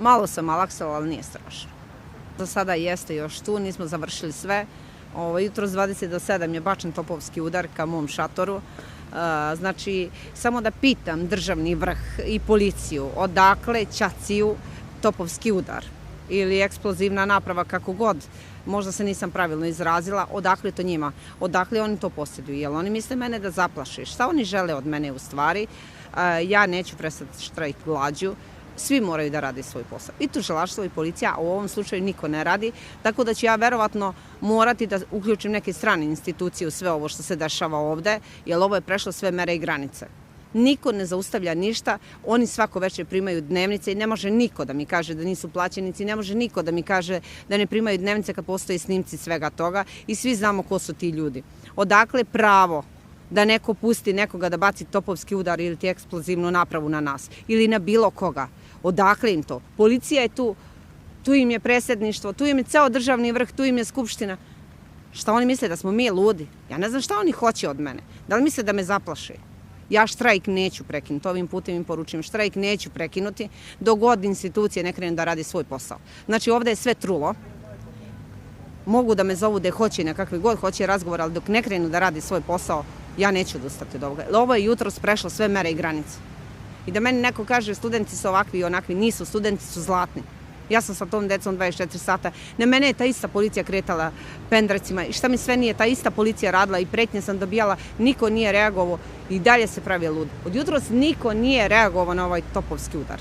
Malo sam malaksala, ali nije strašno. Za sada jeste još tu, nismo završili sve. Jutro s 20 do 7 je bačen topovski udar ka mom šatoru. Znači, samo da pitam državni vrh i policiju, odakle ćaciju topovski udar ili eksplozivna naprava, kako god, možda se nisam pravilno izrazila, odakle to njima, odakle oni to posjeduju, jel oni misle mene da zaplaše, šta oni žele od mene u stvari, ja neću prestati štrajk glađu, svi moraju da rade svoj posao. I tužilaštvo i policija, a u ovom slučaju niko ne radi, tako da ću ja verovatno morati da uključim neke strane institucije u sve ovo što se dešava ovde, jer ovo je prešlo sve mere i granice. Niko ne zaustavlja ništa, oni svako večer primaju dnevnice i ne može niko da mi kaže da nisu plaćenici, ne može niko da mi kaže da ne primaju dnevnice kad postoje snimci svega toga i svi znamo ko su ti ljudi. Odakle pravo da neko pusti nekoga da baci topovski udar ili ti eksplozivnu napravu na nas ili na bilo koga? Odakle im to? Policija je tu, tu im je predsjedništvo, tu im je ceo državni vrh, tu im je skupština. Šta oni misle, da smo mi ludi? Ja ne znam šta oni hoće od mene. Da li misle da me zaplaše? Ja štrajk neću prekinuti, ovim putem im poručujem, štrajk neću prekinuti dok god institucije ne krenu da radi svoj posao. Znači ovde je sve trulo. Mogu da me zovu da hoće na kakvi god hoće razgovor, ali dok ne krenu da radi svoj posao, ja neću odustati od ovoga. Ovo je jutros prešlo sve mere i granice. I da meni neko kaže studenti su ovakvi i onakvi, nisu, studenti su zlatni. Ja sam sa tom decom 24 sata. Na mene je ta ista policija kretala pendrecima i šta mi sve nije ta ista policija radila i pretnje sam dobijala, niko nije reagovao i dalje se pravi lud. Od jutros niko nije reagovao na ovaj topovski udar.